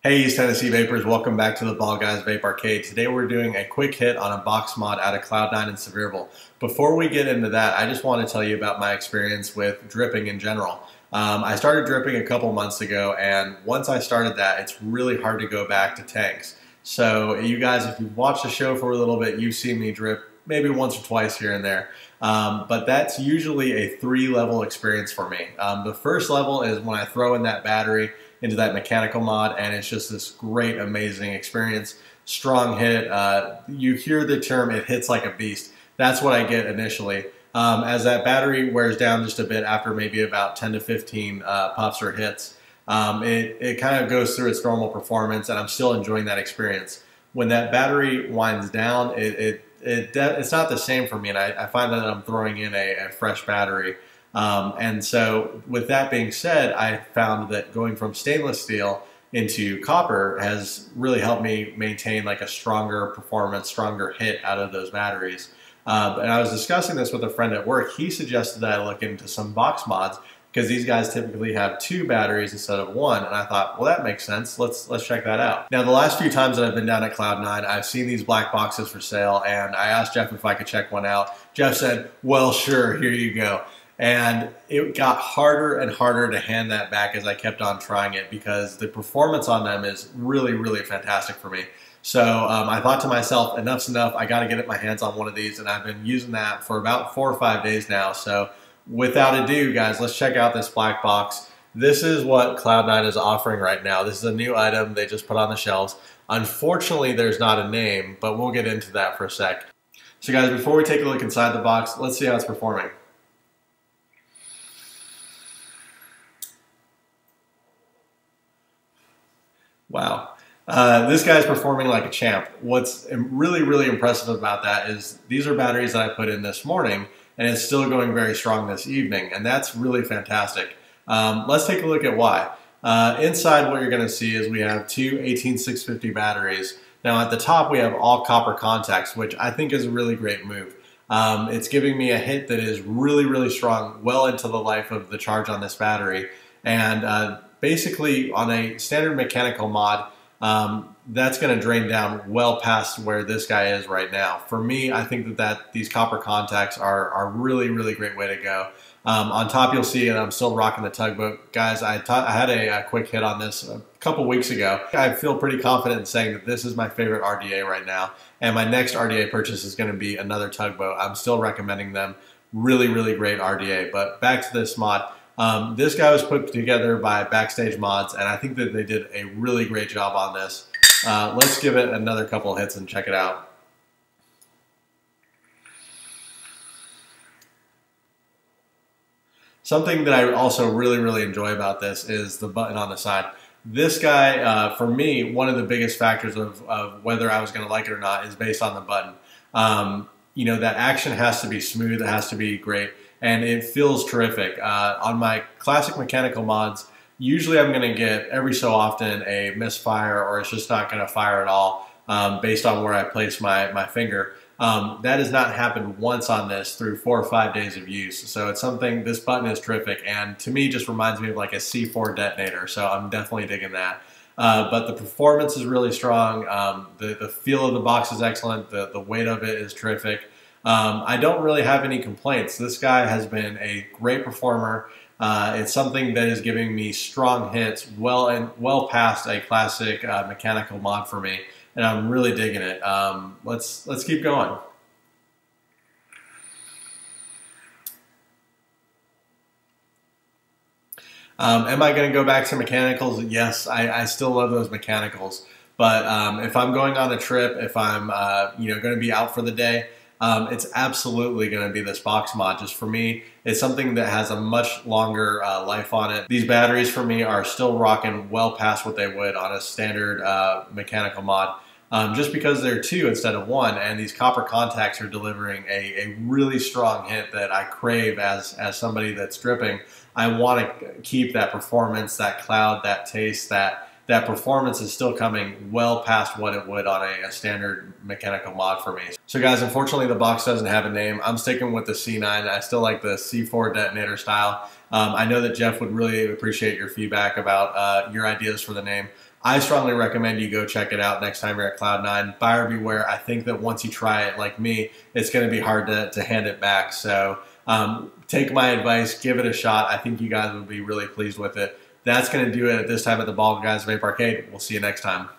Hey East Tennessee Vapors, welcome back to the Ball Guys Vape Arcade. Today we're doing a quick hit on a box mod out of Cloud9 and Sevierville. Before we get into that, I just want to tell you about my experience with dripping in general. I started dripping a couple months ago, and once I started that, it's really hard to go back to tanks. So you guys, if you've watched the show for a little bit, you've seen me drip maybe once or twice here and there. But that's usually a 3-level experience for me. The first level is when I throw in that battery into that mechanical mod, and it's just this great, amazing experience. Strong hit. You hear the term, it hits like a beast. That's what I get initially. As that battery wears down just a bit after maybe about 10 to 15 puffs or hits, it kind of goes through its normal performance, and I'm still enjoying that experience. When that battery winds down, it's not the same for me, and I find that I'm throwing in a fresh battery. And so with that being said, I found that going from stainless steel into copper has really helped me maintain like a stronger performance, stronger hit out of those batteries. And I was discussing this with a friend at work. He suggested that I look into some box mods because these guys typically have 2 batteries instead of 1. And I thought, well, that makes sense. Let's check that out. Now, the last few times that I've been down at Cloud9, I've seen these black boxes for sale, and I asked Jeff if I could check one out. Jeff said, well, sure, here you go. And it got harder and harder to hand that back as I kept on trying it because the performance on them is really, really fantastic for me. So I thought to myself, enough's enough. I got to get my hands on one of these, and I've been using that for about 4 or 5 days now. So without ado, guys, let's check out this black box. This is what Cloud9 is offering right now. This is a new item they just put on the shelves. Unfortunately, there's not a name, but we'll get into that for a sec. So guys, before we take a look inside the box, let's see how it's performing. Wow. This guy's performing like a champ. What's really, really impressive about that is these are batteries that I put in this morning, and it's still going very strong this evening, and that's really fantastic. Let's take a look at why. Inside, what you're going to see is we have 2 18650 batteries. Now at the top, we have all copper contacts, which I think is a really great move. It's giving me a hit that is really, really strong, well into the life of the charge on this battery. And basically, on a standard mechanical mod, that's going to drain down well past where this guy is right now. For me, I think that these copper contacts are a really, really great way to go. On top, you'll see, and I'm still rocking the Tugboat. Guys, I had a quick hit on this a couple weeks ago. I feel pretty confident in saying that this is my favorite RDA right now, and my next RDA purchase is going to be another Tugboat. I'm still recommending them. Really, really great RDA. But back to this mod. This guy was put together by Backstage Mods, and I think that they did a really great job on this. Let's give it another couple of hits and check it out. Something that I also really, really enjoy about this is the button on the side. This guy, for me, one of the biggest factors of whether I was going to like it or not is based on the button. You know, that action has to be smooth, it has to be great, and it feels terrific. On my classic mechanical mods, usually I'm going to get every so often a misfire, or it's just not going to fire at all based on where I place my finger. That has not happened once on this through 4 or 5 days of use. So it's something, this button is terrific, and to me just reminds me of like a C4 detonator, so I'm definitely digging that. But the performance is really strong, the feel of the box is excellent, the weight of it is terrific. I don't really have any complaints. This guy has been a great performer. It's something that is giving me strong hits well past a classic mechanical mod for me, and I'm really digging it. Let's keep going. Am I going to go back to mechanicals? Yes, I still love those mechanicals. But if I'm going on a trip, if I'm going to be out for the day, it's absolutely going to be this box mod. Just for me, it's something that has a much longer life on it. These batteries for me are still rocking well past what they would on a standard mechanical mod. Just because they're 2 instead of 1, and these copper contacts are delivering a really strong hit that I crave as somebody that's dripping. I want to keep that performance, that cloud, that taste, that performance is still coming well past what it would on a standard mechanical mod for me. So guys, unfortunately the box doesn't have a name. I'm sticking with the C9. I still like the C4 detonator style. I know that Jeff would really appreciate your feedback about your ideas for the name. I strongly recommend you go check it out next time you're at Cloud9. Buyer beware. I think that once you try it like me, it's going to be hard to hand it back. So take my advice, give it a shot. I think you guys will be really pleased with it. That's going to do it at this time at the Ball Guys Vape Arcade. We'll see you next time.